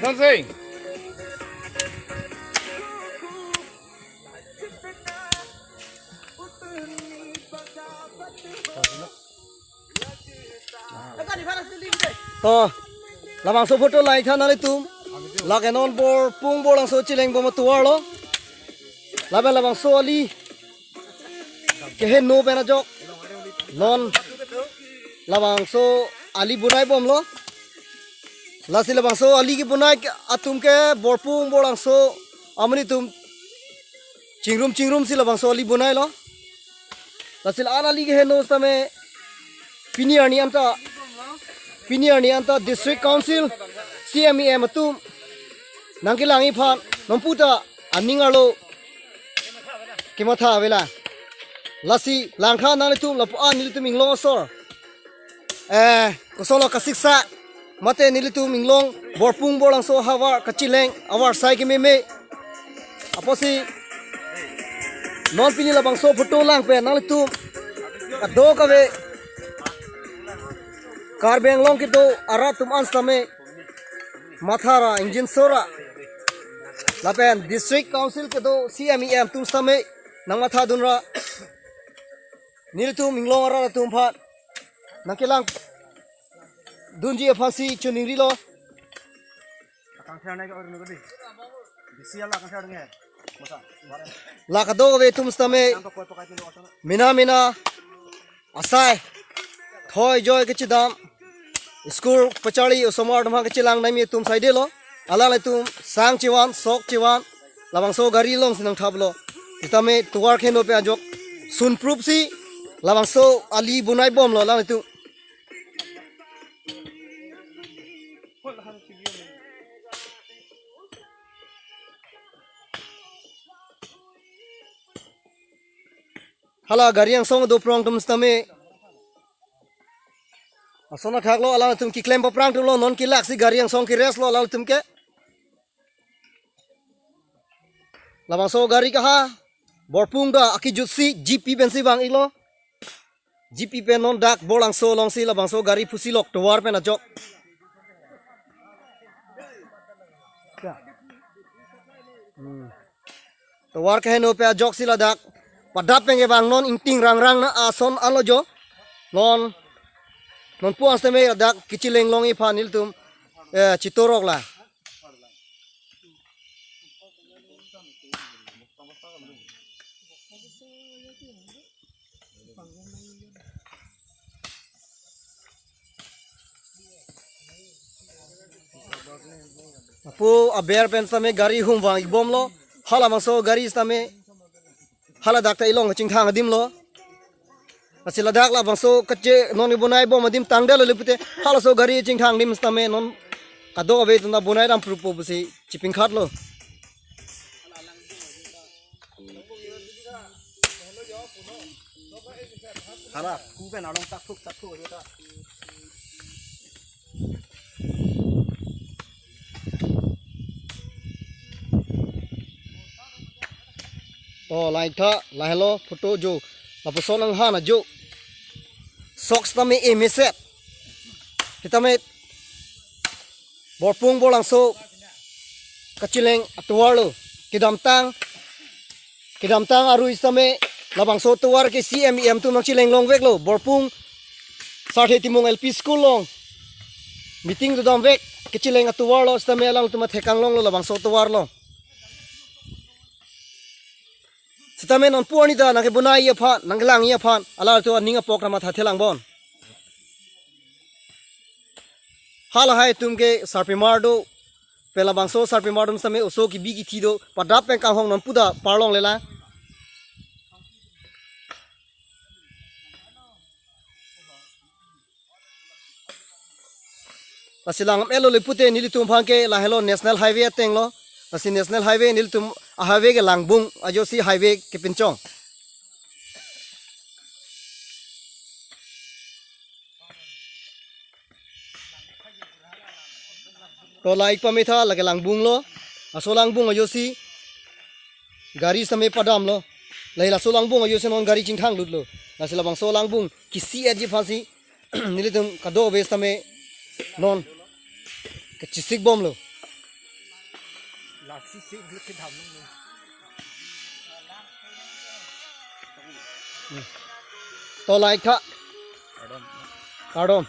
Don't say. To lamang so photo lai than nali tum la ke non bor pung bor lang so chileng bo tuar lo lamang so ali ke hen no bena jok non lamang so ali bunai bom lo lasi lamang so ali ki bunai atum ke bor pung bor lang so amani tum chingrum si lamang so ali bunai lo lasi ali ke hen no stame Piniani anta district council CMEM atum nangkilangi phan nomputa aningalo kimatha vela lasi langkha nalitum lapu an nilitum inglong sor kosolo kasiksa mate nilitum inglong borpung bolang so hawar kachileng awar sai ki meme aposi non pini labang so photo lang pe nalitum kado kave car बेंगलों की तो अरा तुम अंश तमें माथारा इंजन सोरा लापेन district council के तो CMEM तुम समय नंगमाथा दुनरा नील तुम इंग्लों अरा तुम फाट नकेलांग दुंजी फांसी चुनिंगरी लो लाकदो वे तुम समय मिना असाय थोय जोय के चिदाम स्कूल पचाड़ी समर ढमा के चिलांग नहीं तुम साइडे लो अला ले तुम सांग चिवान सोक चिवान लबंग सो गाड़ी लोंग सिनंग थाबलो इतमे तुवार खेनो पे आजोक सुन प्रूफ सी लबंग सो अली बुनाई बम लो ला तू हला गाड़ियां सोंग दो प्रोंग तुम तमे असोना ठाकलो अला तुम की क्लेम पप्रांग तुम लो नॉन की लाक्सी गाड़ी yang song की रेस लो अला तुम के लबंग सो गाड़ी कहा borpung da aki jutsi GP bensi bang ilo GP pe non dak bolang so long si labang so gaड़ी pusi lok to war pe na jok to war ke no pe jok si la dak padap pe nge bang non inting rang na ason alo jo non puas teme dak kichileng longi phanil tum chitorok la apu aber pen tame gari hum wang ibom lo hala maso gari tame hala dak ta ilong ching thang adim lo asila dak la bangso kache non ibunai bom adim tangdel lepute hala so gari ching thang dim stame non kado ave tunda bunai ram prupo busi chiping khat lo hala ku pe na long tak thuk ta to lai tha lai lo photo jo apa sonang hana jo socks tame emeset hitame borpung bolang so kachileng atwalo kidam tang aru istame labang so tuwar ke CMEM tu chileng long vek lo borpung sarhe timong LP school long meeting tu dam vek kachileng atwar lo istame alang tu mathekang long lo labang so tuwar lo Sitamen on puani da nang bunai ye phan nanglang ye phan ala to ninga pokra ma thelang bon hala hai tumke sarpimardo pela bangso sarpimardum same oso ki bigi thido padap pe ka hong non puda parlong lela pasilang elo le pute nili tum phangke la hello national highway tenglo asi national highway nil tum a highway ke langbung ajo si highway ke pinchong to like pamitha lage langbung lo aso langbung ajo si gari same padam lo laila so langbung ajo se non gari chingthang lut lo asila bang so langbung kisi aji phasi nil tum kado bes tame non ke chisik bom lo là xí xí lúc cái thầm luôn to like tha ở đâu Pardon